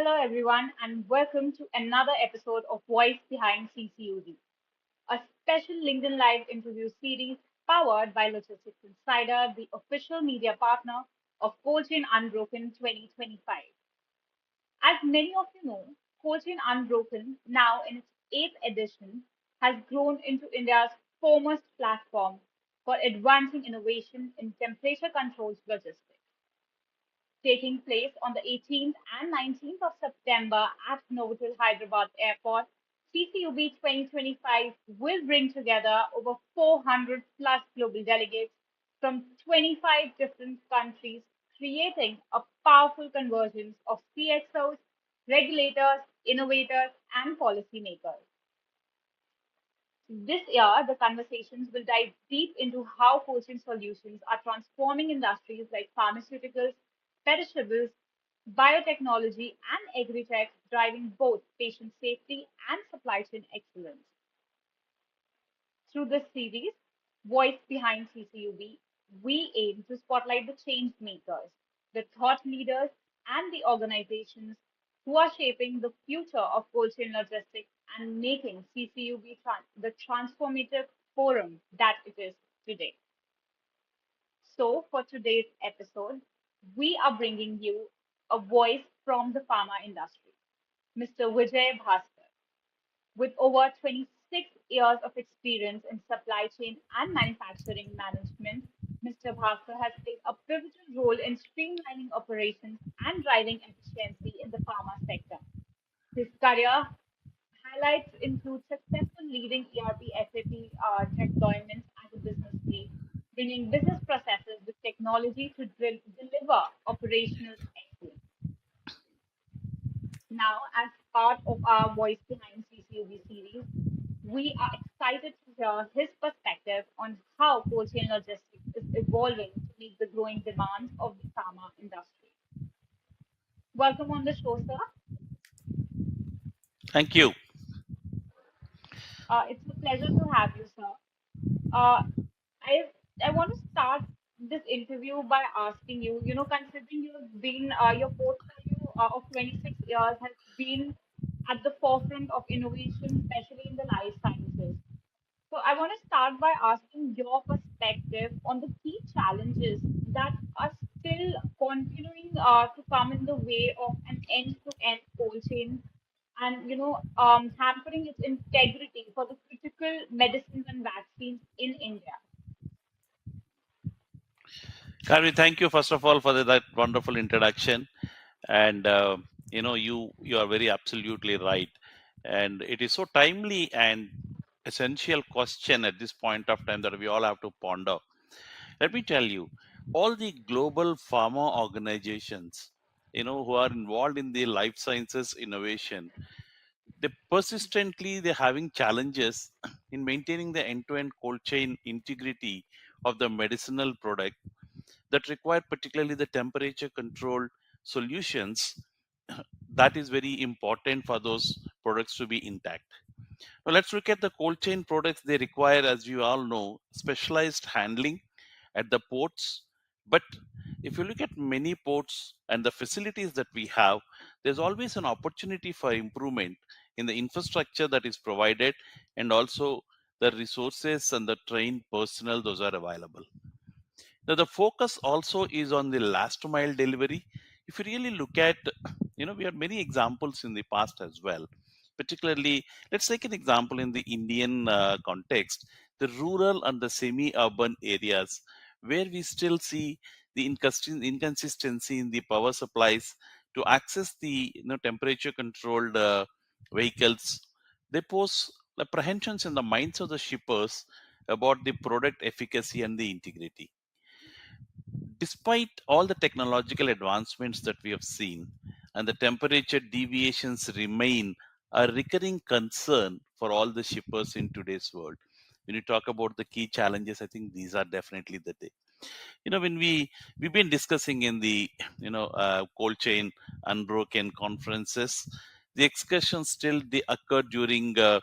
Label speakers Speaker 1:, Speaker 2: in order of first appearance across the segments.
Speaker 1: Hello, everyone, and welcome to another episode of Voice Behind CCUB, a special LinkedIn Live interview series powered by Logistics Insider, the official media partner of Cold Chain Unbroken 2025. As many of you know, Cold Chain Unbroken, now in its eighth edition, has grown into India's foremost platform for advancing innovation in temperature controlled logistics. Taking place on the 18th and 19th of September at Novotel Hyderabad Airport, CCUB 2025 will bring together over 400 plus global delegates from 25 different countries, creating a powerful convergence of CXOs, regulators, innovators, and policymakers. This year, the conversations will dive deep into how coaching solutions are transforming industries like pharmaceuticals, perishables, biotechnology, and agri-tech, driving both patient safety and supply chain excellence. Through this series, Voice Behind CCUB, we aim to spotlight the change makers, the thought leaders, and the organizations who are shaping the future of cold chain logistics and making CCUB the transformative forum that it is today. So, for today's episode, we are bringing you a voice from the pharma industry, Mr. Vijay Bhaskar. With over 26 years of experience in supply chain and manufacturing management, Mr. Bhaskar has played a pivotal role in streamlining operations and driving efficiency in the pharma sector. His career highlights include successful leading ERP SAP deployments as a business lead, bringing business processes with technology to deliver operational excellence. Now, as part of our Voice Behind CCUB series, we are excited to hear his perspective on how cold chain logistics is evolving to meet the growing demands of the pharma industry. Welcome on the show, sir.
Speaker 2: Thank you.
Speaker 1: It's a pleasure to have you, sir. Uh, I I want to start this interview by asking you, considering you've been your portfolio of 26 years has been at the forefront of innovation, especially in the life sciences. So I want to start by asking your perspective on the key challenges that are still continuing to come in the way of an end-to-end cold chain and hampering its integrity for the critical medicines and vaccines in India.
Speaker 2: Carmi, thank you first of all for that wonderful introduction. And you are very absolutely right. And it is so timely and essential question at this point of time that we all have to ponder. Let me tell you, all the global pharma organizations, who are involved in the life sciences innovation, they persistently they're having challenges in maintaining the end-to-end cold chain integrity of the medicinal product that require particularly the temperature controlled solutions that is very important for those products to be intact. Now let's look at the cold chain products. They require, as you all know, specialized handling at the ports. But if you look at many ports and the facilities that we have, there's always an opportunity for improvement in the infrastructure that is provided and also the resources and the trained personnel those are available. Now, the focus also is on the last mile delivery. If you really look at, we had many examples in the past as well. Particularly, let's take an example in the Indian context, the rural and the semi-urban areas where we still see the inconsistency in the power supplies to access the temperature controlled vehicles. They pose apprehensions in the minds of the shippers about the product efficacy and the integrity. Despite all the technological advancements that we have seen, and the temperature deviations remain a recurring concern for all the shippers in today's world. When you talk about the key challenges, I think these are definitely the day. When we've been discussing in the cold chain unbroken conferences, the excursions still they occur during the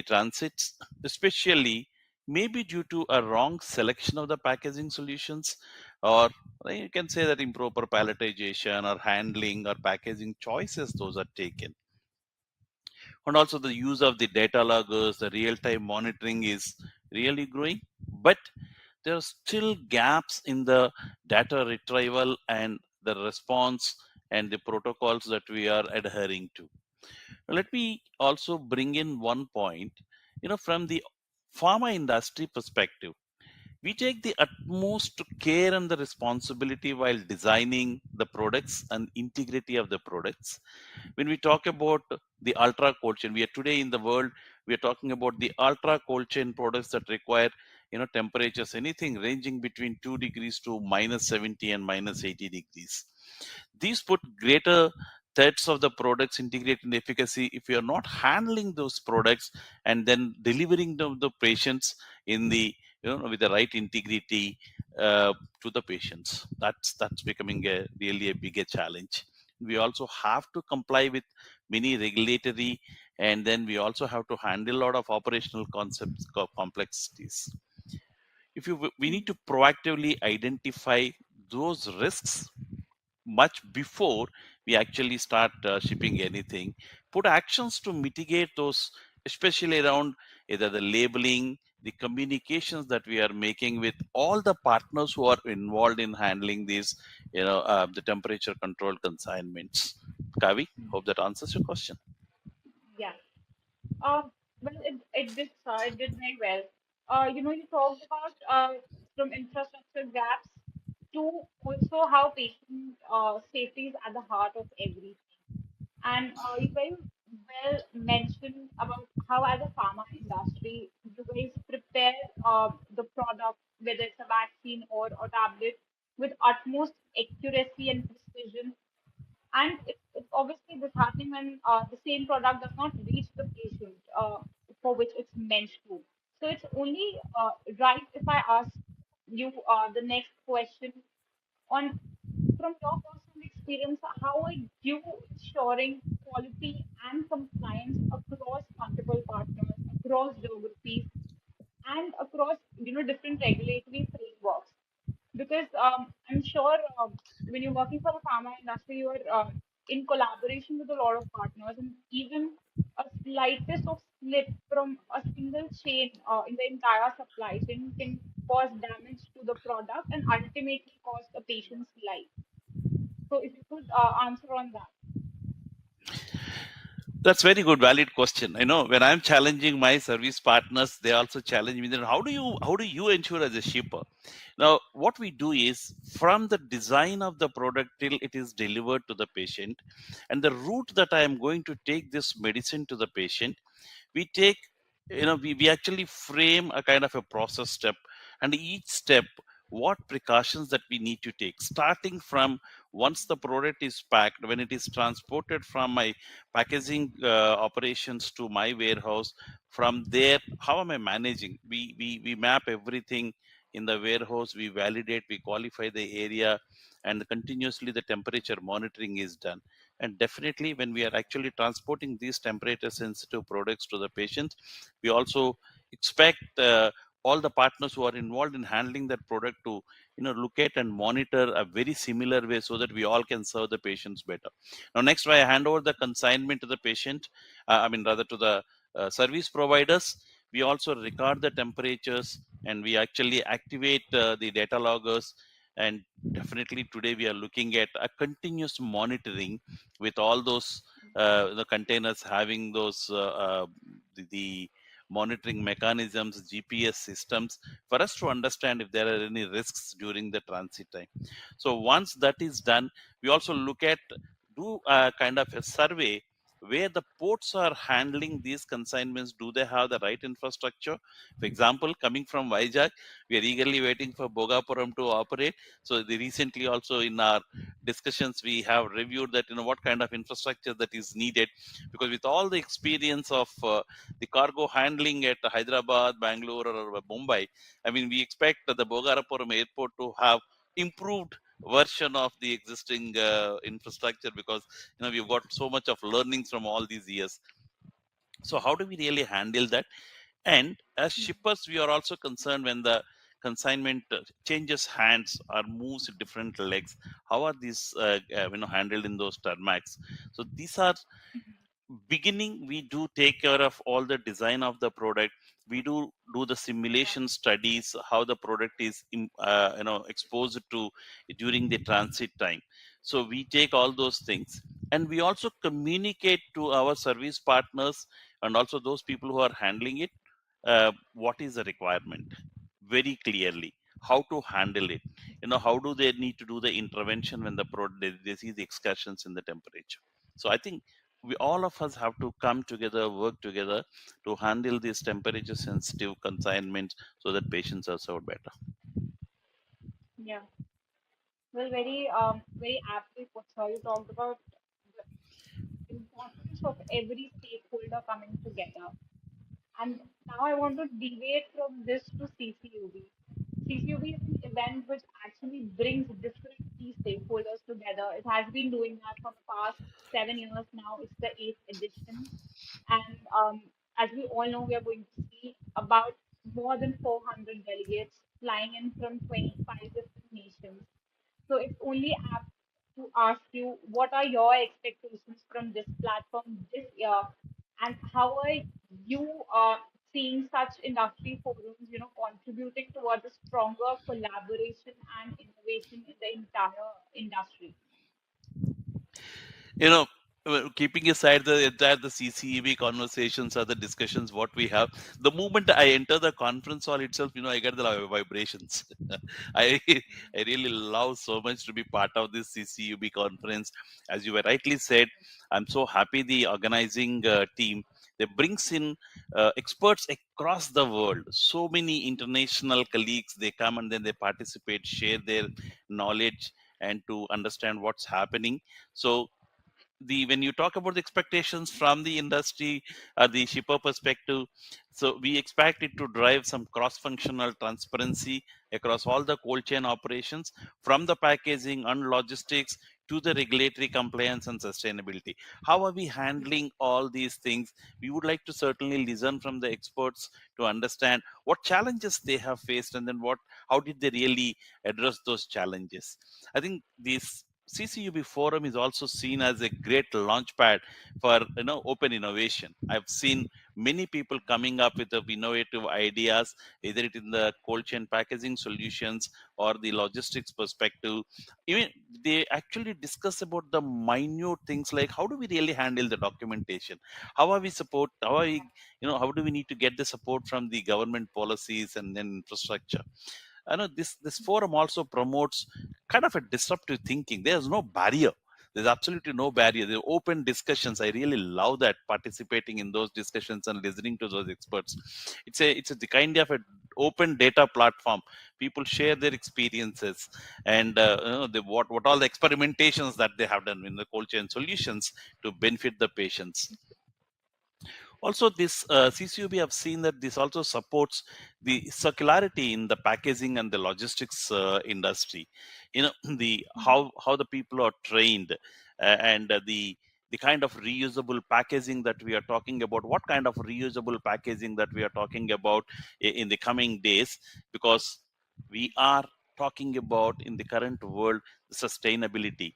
Speaker 2: transits, especially maybe due to a wrong selection of the packaging solutions or you can say that improper palletization or handling or packaging choices those are taken. And also the use of the data loggers, the real-time monitoring is really growing, but there are still gaps in the data retrieval and the response and the protocols that we are adhering to. Let me also bring in one point, from the pharma industry perspective, we take the utmost care and the responsibility while designing the products and integrity of the products. When we talk about the ultra cold chain, we are today in the world, we are talking about the ultra cold chain products that require temperatures anything ranging between 2 degrees to minus 70 and minus 80 degrees. These put greater threats of the products integrate in efficacy if you are not handling those products and then delivering them to the patients in the with the right integrity to the patients. That's becoming a really a bigger challenge. We also have to comply with many regulatory, and then we also have to handle a lot of operational concepts complexities. If you we need to proactively identify those risks much before we actually start shipping anything, put actions to mitigate those, especially around either the labeling, the communications that we are making with all the partners who are involved in handling these the temperature control consignments. Kavi, hope that answers your question.
Speaker 1: Yeah. Well, it did very well. You talked about from infrastructure gaps to also how patient safety is at the heart of everything. And you very well mentioned about how, as a pharma industry, you guys prepare the product, whether it's a vaccine or a tablet, with utmost accuracy and precision. And it's obviously this happening when the same product does not reach the patient for which it's meant to. So it's only right if I ask you the next question on, from your personal experience, how are you ensuring quality and compliance across multiple partners, across geographies, and across different regulatory frameworks? Because I'm sure when you're working for the pharma industry, you are in collaboration with a lot of partners, and even a slightest of slip from a single chain in the entire supply chain can cause damage to the product and ultimately cost a patient's life. So if you could answer on that.
Speaker 2: That's very good, valid question. I know when I'm challenging my service partners, they also challenge me. Then how do you ensure as a shipper? Now, what we do is from the design of the product till it is delivered to the patient, and the route that I am going to take this medicine to the patient, we take we actually frame a kind of a process step, and each step what precautions that we need to take, starting from once the product is packed, when it is transported from my packaging operations to my warehouse. From there, how am I managing? We map everything in the warehouse, we validate, we qualify the area, and continuously the temperature monitoring is done. And definitely when we are actually transporting these temperature sensitive products to the patients, we also expect all the partners who are involved in handling that product to look at and monitor a very similar way so that we all can serve the patients better. Now next, when I hand over the consignment to the patient, I mean rather to the service providers, we also record the temperatures and we actually activate the data loggers. And definitely today we are looking at a continuous monitoring with all those the containers having those the monitoring mechanisms, GPS systems, for us to understand if there are any risks during the transit time. So once that is done, we also look at do a kind of a survey where the ports are handling these consignments. Do they have the right infrastructure? For example, coming from Vijay, we are eagerly waiting for Bogapuram to operate. So the recently also in our discussions, we have reviewed that what kind of infrastructure that is needed, because with all the experience of the cargo handling at Hyderabad, Bangalore, or Mumbai, I mean, we expect the Bogarapuram airport to have improved version of the existing infrastructure, because we've got so much of learnings from all these years. So how do we really handle that? And as shippers, we are also concerned when the consignment changes hands or moves different legs, how are these handled in those tarmacs? So these are beginning. We do take care of all the design of the product. We do the
Speaker 1: Yeah.
Speaker 2: simulation studies how the product is exposed to during the transit time. So we take all those things, and we also communicate to our service partners and also those people who are handling it, what is the requirement very clearly, how to handle it, how do they need to do the intervention when they see the excursions in the temperature. So I think we all of us have to come together, work together to handle these temperature sensitive consignments so that patients are served better.
Speaker 1: Yeah. Well, very aptly put, sir. You talked about the importance of every stakeholder coming together. And now I want to deviate from this to CCUB. CCUB is an event which actually brings different key stakeholders together. It has been doing that for the past 7 years now. It's the eighth edition. And as we all know, we are going to see about more than 400 delegates flying in from 25 different nations. So it's only apt to ask you, what are your expectations from this platform this year, and how are you seeing such industry forums, contributing towards a stronger collaboration and innovation in the entire industry?
Speaker 2: you know Keeping aside the entire the CCEB conversations or the discussions what we have, the moment I enter the conference hall itself, I get the vibrations. I I really love so much to be part of this CCUB conference. As you were rightly said, I'm so happy the organizing team, they brings in experts across the world. So many international colleagues, they come and then they participate, share their knowledge and to understand what's happening. So the when you talk about the expectations from the industry or the shipper perspective, so we expect it to drive some cross functional transparency across all the cold chain operations, from the packaging and logistics to the regulatory compliance and sustainability. How are we handling all these things? We would like to certainly listen from the experts to understand what challenges they have faced, and then how did they really address those challenges. I think this CCUB forum is also seen as a great launchpad for open innovation. I've seen many people coming up with innovative ideas, either it in the cold chain packaging solutions or the logistics perspective. Even they actually discuss about the minute things like how do we really handle the documentation, how are we support, how are we, how do we need to get the support from the government policies and then infrastructure. I know this forum also promotes kind of a disruptive thinking. There's no barrier. There's absolutely no barrier. There are open discussions. I really love that, participating in those discussions and listening to those experts. It's the kind of a open data platform. People share their experiences and what all the experimentations that they have done in the cold chain solutions to benefit the patients. Also, this CCUB have seen that this also supports the circularity in the packaging and the logistics industry. The how the people are trained, and the kind of reusable packaging that we are talking about. What kind of reusable packaging that we are talking about in the coming days? Because we are talking about in the current world the sustainability.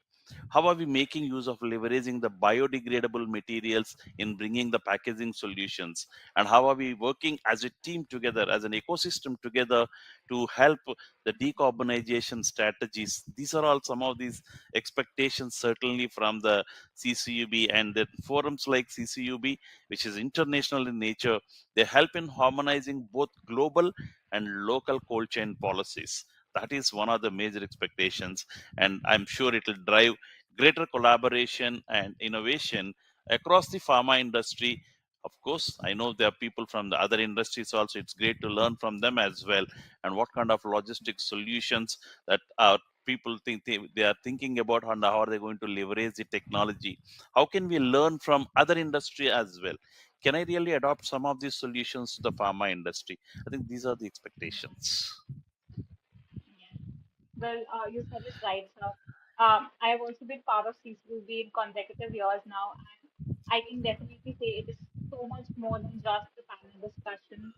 Speaker 2: How are we making use of leveraging the biodegradable materials in bringing the packaging solutions? And how are we working as a team together, as an ecosystem together, to help the decarbonization strategies? These are all some of these expectations, certainly from the CCUB and the forums like CCUB, which is international in nature. They help in harmonizing both global and local cold chain policies. That is one of the major expectations, and I'm sure it will drive greater collaboration and innovation across the pharma industry. Of course, I know there are people from the other industries also. It's great to learn from them as well, and what kind of logistics solutions that our people think they are thinking about, and how are they going to leverage the technology. How can we learn from other industry as well? Can I really adopt some of these solutions to the pharma industry? I think these are the expectations.
Speaker 1: Yes. Well, you said it right, sir. I have also been part of CCUB in consecutive years now, and I can definitely say it is so much more than just the panel discussion.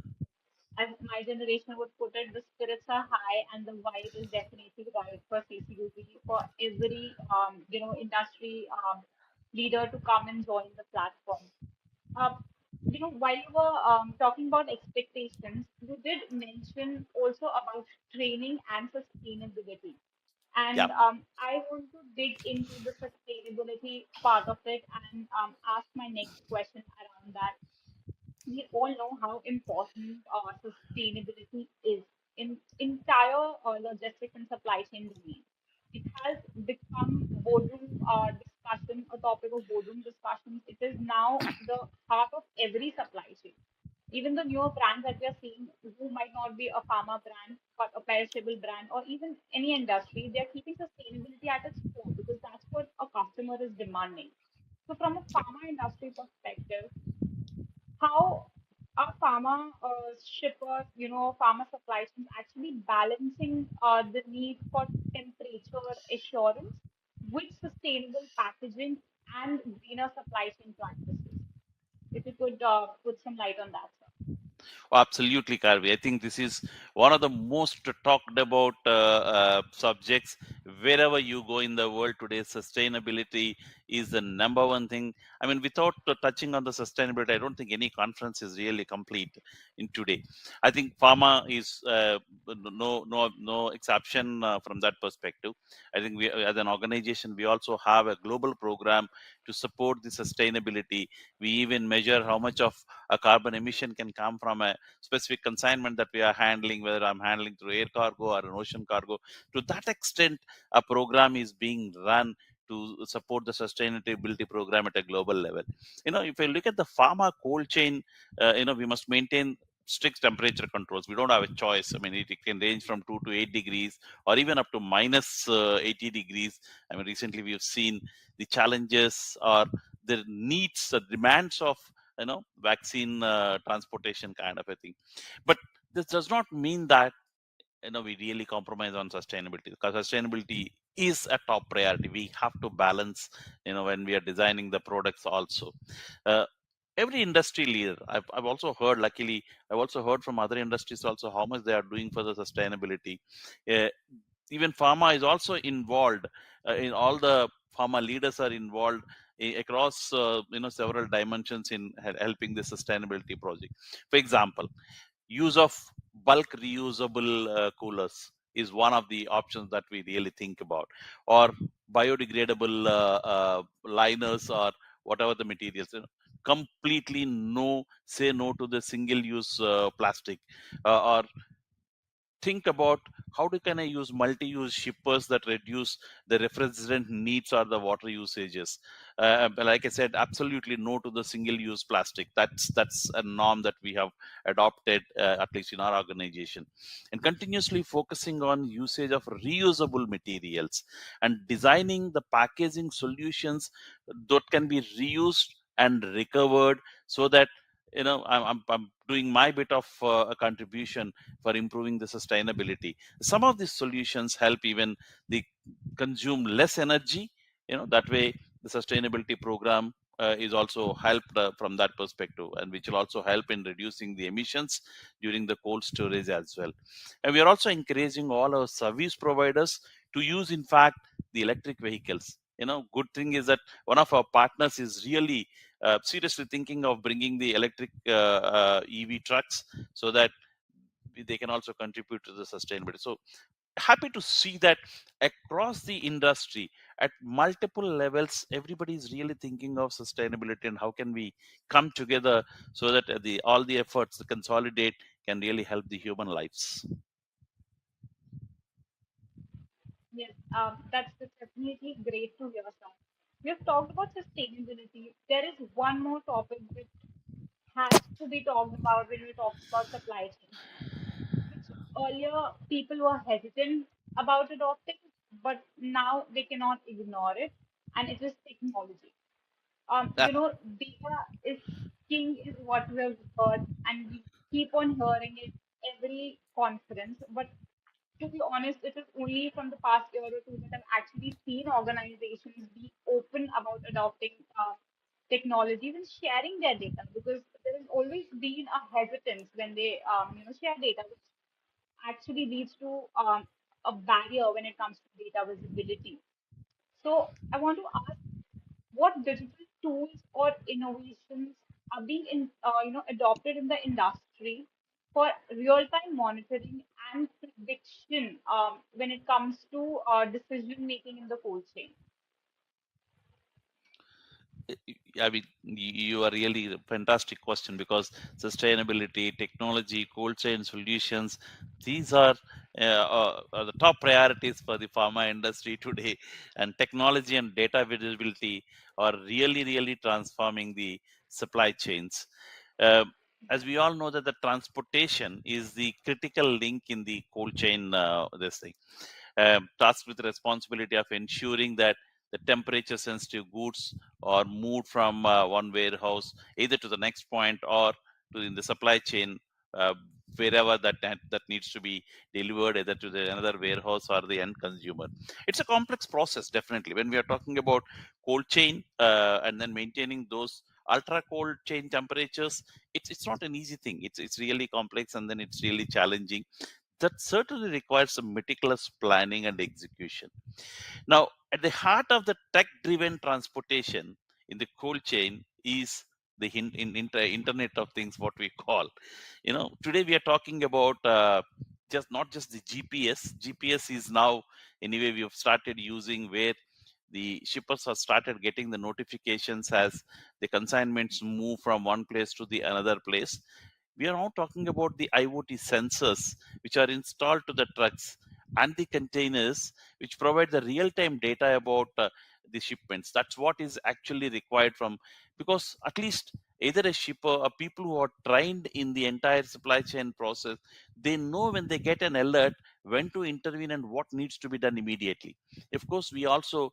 Speaker 1: As my generation would put it, the spirits are high and the vibe is definitely right for CCUB, for every industry leader to come and join the platform. Uh, while you were talking about expectations, you did mention also about training and sustainability.
Speaker 2: Yeah.
Speaker 1: And I want to dig into the sustainability part of it and ask my next question around that. We all know how important sustainability is in entire logistics and supply chain domain. It has become boardroom discussion, a topic of boardroom discussions. It is now the heart of every supply chain. Even the newer brands that we are seeing, who might not be a pharma brand, but a perishable brand, or even any industry, they are keeping sustainability at its core because that's what a customer is demanding. So, from a pharma industry perspective, how are pharma shippers, pharma supply chains actually balancing the need for temperature assurance with sustainable packaging and greener supply chain practices? If you could put some light on that, sir.
Speaker 2: Absolutely, Karvi. I think this is one of the most talked about subjects wherever you go in the world today. Sustainability is the number one thing. I mean, without touching on the sustainability, I don't think any conference is really complete in today. I think pharma is no exception from that perspective. I think we, as an organization, we also have a global program to support the sustainability. We even measure how much of a carbon emission can come from a specific consignment that we are handling, whether I'm handling through air cargo or an ocean cargo. To that extent, a program is being run to support the sustainability program at a global level. If you look at the pharma cold chain, we must maintain strict temperature controls. We don't have a choice. I mean, it can range from 2 to 8 degrees or even up to minus 80 degrees. I mean, recently we have seen the challenges or the needs, the demands of vaccine transportation kind of a thing. But this does not mean that we really compromise on sustainability, because sustainability is a top priority. We have to balance when we are designing the products also. uh, every industry leader, I've also heard, luckily I've also heard from other industries also how much they are doing for the sustainability. uh, Even pharma is also involved in all the pharma leaders are involved across several dimensions in helping the sustainability project. For example, use of bulk reusable coolers is one of the options that we really think about, or biodegradable liners, or whatever the materials. Completely no, say no to the single use plastic, or think about how can I use multi-use shippers that reduce the refrigerant needs or the water usages. But like I said, absolutely no to the single-use plastic. That's a norm that we have adopted, at least in our organization, and continuously focusing on usage of reusable materials and designing the packaging solutions that can be reused and recovered, so that I'm doing my bit of a contribution for improving the sustainability. Some of these solutions help even the consume less energy. That way the sustainability program is also helped from that perspective, and which will also help in reducing the emissions during the cold storage as well. And we are also encouraging all our service providers to use, in fact, the electric vehicles. Good thing is that one of our partners is really seriously thinking of bringing the electric EV trucks, so that they can also contribute to the sustainability. So happy to see that across the industry at multiple levels, everybody is really thinking of sustainability and how can we come together so that the all the efforts to consolidate can really help the human lives.
Speaker 1: Yes, that's definitely great to hear, sir. We have talked about sustainability. There is one more topic which has to be talked about when we talk about supply chain, which earlier people were hesitant about adopting, but now they cannot ignore it, and it is technology.
Speaker 2: Ah,
Speaker 1: Data is king is what we have heard, and we keep on hearing it every conference. But to be honest, it is only from the past year or two that I've actually seen organizations be open about adopting technologies and sharing their data, because there is always been a hesitance when they share data, which actually leads to a barrier when it comes to data visibility. So I want to ask, what digital tools or innovations are being adopted in the industry for real-time monitoring and prediction when it comes to decision making in the cold chain?
Speaker 2: I mean, you are really a fantastic question because sustainability, technology, cold chain solutions, these are the top priorities for the pharma industry today. And technology and data visibility are really, really transforming the supply chains. Uh, as we all know that the transportation is the critical link in the cold chain, this thing tasked with the responsibility of ensuring that the temperature sensitive goods are moved from one warehouse either to the next point or to in the supply chain uh, wherever that needs to be delivered either to the another warehouse or the end consumer. It's a complex process, definitely, when we are talking about cold chain and then maintaining those ultra cold chain temperatures. It's not an easy thing. It's really complex, and then it's really challenging. That certainly requires some meticulous planning and execution. Now, at the heart of the tech driven transportation in the cold chain is the Internet of Things, what we call. Today we are talking about just not just the GPS. GPS is now, anyway, we have started using where the shippers have started getting the notifications as the consignments move from one place to the another place. We are now talking about the IoT sensors which are installed to the trucks and the containers, which provide the real time data about the shipments. That's what is actually required from, because at least either a shipper or people who are trained in the entire supply chain process, they know when they get an alert when to intervene and what needs to be done immediately. Of course, we also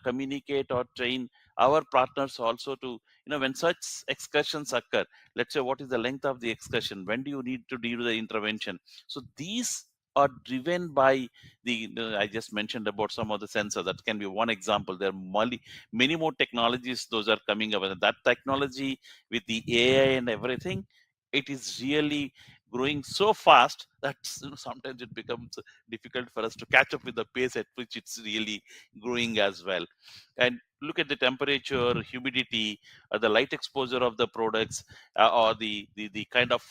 Speaker 2: communicate or train our partners also to, when such excursions occur, let's say what is the length of the excursion, when do you need to do the intervention. So these are driven by I just mentioned about some of the sensors. That can be one example. There are many more technologies those are coming up, and that technology with the AI and everything, it is really growing so fast that sometimes it becomes difficult for us to catch up with the pace at which it's really growing as well. And look at the temperature, humidity, the light exposure of the products, or the kind of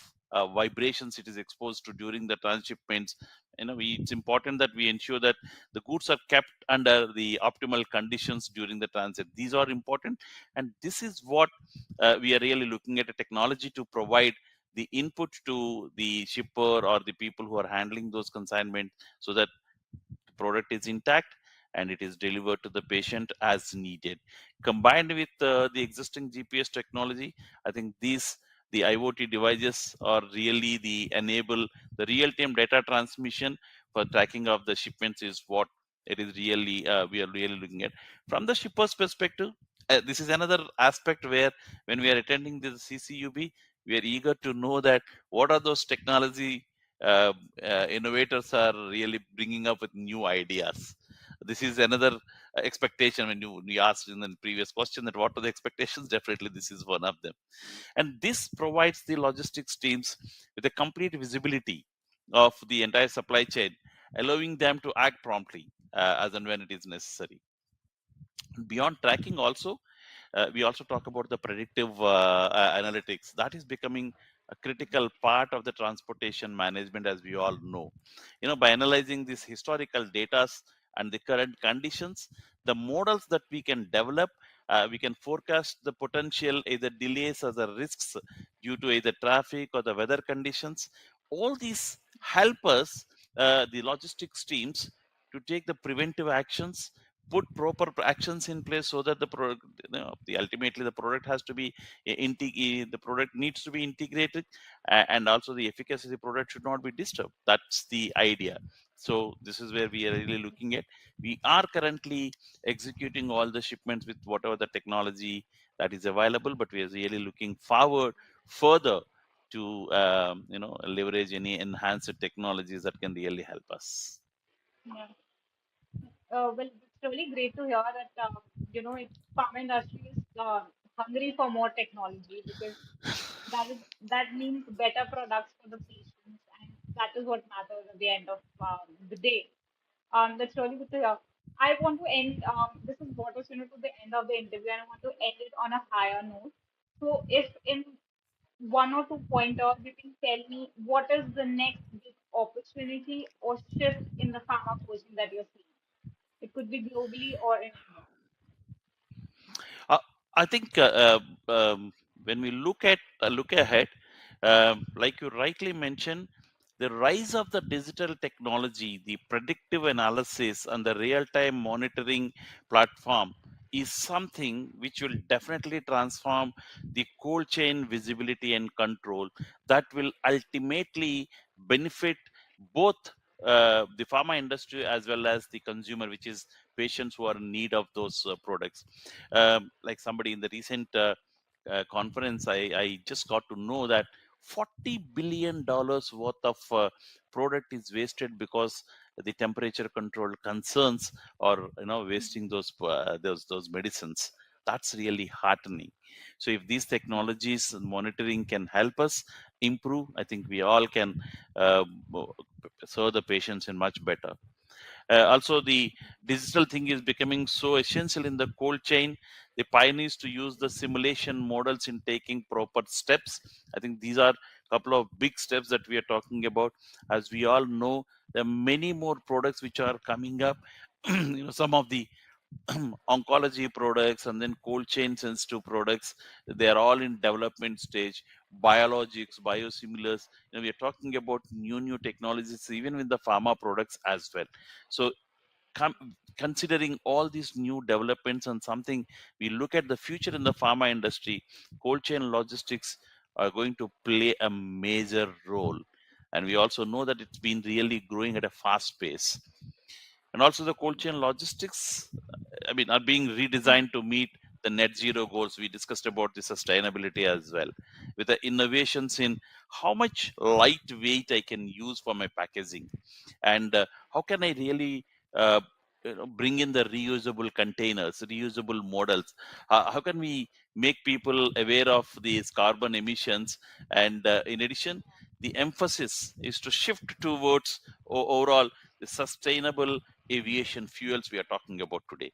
Speaker 2: vibrations it is exposed to during the transshipments. It's important that we ensure that the goods are kept under the optimal conditions during the transit. These are important, and this is what we are really looking at, a technology to provide the input to the shipper or the people who are handling those consignments, so that the product is intact and it is delivered to the patient as needed. Combined with the existing GPS technology, I think the IoT devices are really the enable the real-time data transmission for tracking of the shipments is what it is really we are really looking at from the shipper's perspective. This is another aspect where when we are attending this CCUB, we are eager to know that what are those technology uh, innovators are really bringing up with new ideas. This is another expectation. When you asked in the previous question that what are the expectations, definitely this is one of them. And this provides the logistics teams with a complete visibility of the entire supply chain, allowing them to act promptly as and when it is necessary. Beyond tracking also, we also talk about the predictive analytics that is becoming a critical part of the transportation management, as we all know. By analyzing these historical data and the current conditions, the models that we can develop, we can forecast the potential either delays or the risks due to either traffic or the weather conditions. All these help us, the logistics teams, to take the preventive actions, put proper actions in place so that the product, ultimately the product has to be the product needs to be integrated, and also the efficacy of the product should not be disturbed. That's the idea. So this is where we are really looking at. We are currently executing all the shipments with whatever the technology that is available, but we are really looking forward further to leverage any enhanced technologies that can really help us.
Speaker 1: Yeah. Well, it's really great to hear that pharma industry is hungry for more technology, because that is that means better products for the patients, and that is what matters at the end of the day. That's really good to hear. I want to end. This is brought us, to the end of the interview, and I want to end it on a higher note. So, if in one or two pointers you can tell me what is the next big opportunity or shift in the pharma coaching that you're seeing. It could be globally or in India.
Speaker 2: Uh, I think when we look ahead, like you rightly mentioned, the rise of the digital technology, the predictive analysis, and the real-time monitoring platform is something which will definitely transform the cold chain visibility and control that will ultimately benefit both the pharma industry as well as the consumer, which is patients who are in need of those products. Like somebody in the recent conference, I just got to know that $40 billion worth of product is wasted because the temperature control concerns or wasting those medicines. That's really heartening. So if these technologies and monitoring can help us improve, I think we all can uh, serve the patients in much better. Also, the digital thing is becoming so essential in the cold chain. The pioneers to use the simulation models in taking proper steps. I think these are a couple of big steps that we are talking about. As we all know, there are many more products which are coming up. Some of the oncology products and then cold chain sensitive products, they are all in development stage. Biologics, biosimilars, we are talking about new technologies even with the pharma products as well. So considering all these new developments and something, we look at the future in the pharma industry, cold chain logistics are going to play a major role. And we also know that it's been really growing at a fast pace. And also the cold chain logistics, I mean, are being redesigned to meet the net zero goals. We discussed about the sustainability as well, with the innovations in how much lightweight I can use for my packaging, and how can I really bring in the reusable containers, reusable models. How can we make people aware of these carbon emissions? And in addition, the emphasis is to shift towards overall the sustainable aviation fuels we are talking about today.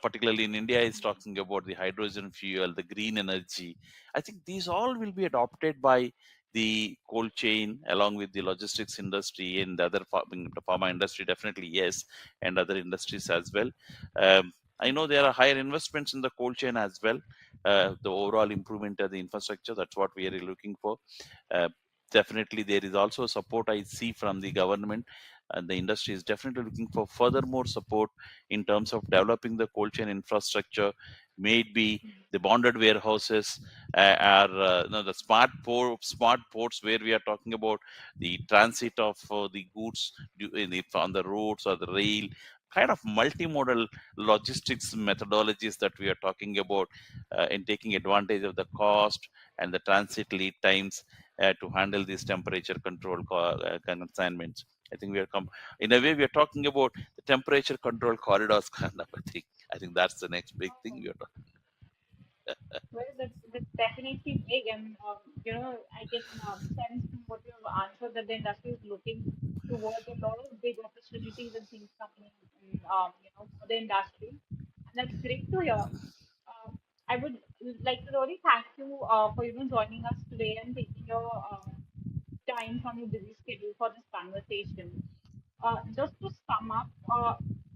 Speaker 2: Particularly in India, is talking about the hydrogen fuel, the green energy. I think these all will be adopted by the cold chain along with the logistics industry and the other the pharma industry, definitely yes, and other industries as well. I know there are higher investments in the cold chain as well. The overall improvement of the infrastructure, that's what we are looking for. Uh, Definitely, there is also support I see from the government, and the industry is definitely looking for further more support in terms of developing the cold chain infrastructure, maybe the bonded warehouses, are the smart ports where we are talking about the transit of the goods on the roads or the rail, kind of multimodal logistics methodologies that we are talking about, in taking advantage of the cost and the transit lead times to handle these temperature control consignments. I think we are in a way we are talking about the temperature control corridors kind of a thing. I think that's the next big thing
Speaker 1: Oh,
Speaker 2: we are talking.
Speaker 1: well, that's definitely big, and I can sense from what you have answered that the industry is looking towards a lot of big opportunities and things coming in, for the industry, and that's great to hear. I would like to really thank you for joining us today and taking your time from your busy schedule for this conversation. Just to sum up,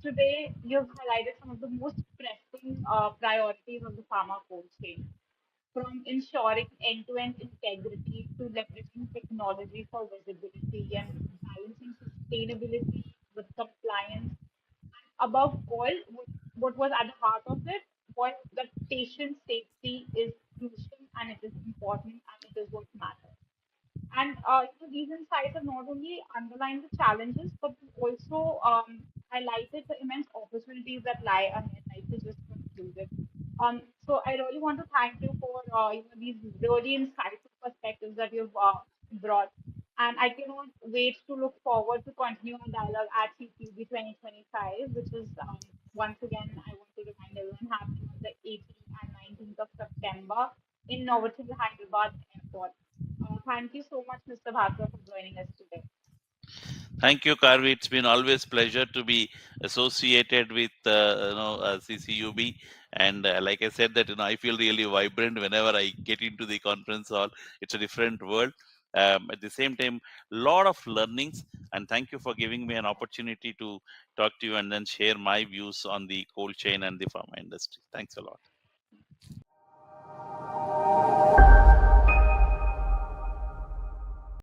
Speaker 1: today you've highlighted some of the most pressing priorities of the pharma cold chain, from ensuring end-to-end integrity to leveraging technology for visibility and balancing sustainability with compliance. Above all, what was at the heart of it was that patient safety is crucial and it is important and it is what matters. And these insights have not only underlined the challenges, but also highlighted the immense opportunities that lie ahead, like you just concluded. So I really want to thank you for these really insightful perspectives that you've brought. And I cannot wait to look forward to continue our dialogue at CQB 2025, which is once again, I want to remind everyone, happening on the 18th and 19th of September in Novotel, Hyderabad. support. Thank you so much, Mr. Bhaskar, for joining us today.
Speaker 2: Thank you, Karvi. It's been always pleasure to be associated with CCUB, and like I said, that I feel really vibrant whenever I get into the conference hall. It's a different world. At the same time, lot of learnings, and thank you for giving me an opportunity to talk to you and then share my views on the cold chain and the pharma industry. Thanks a lot.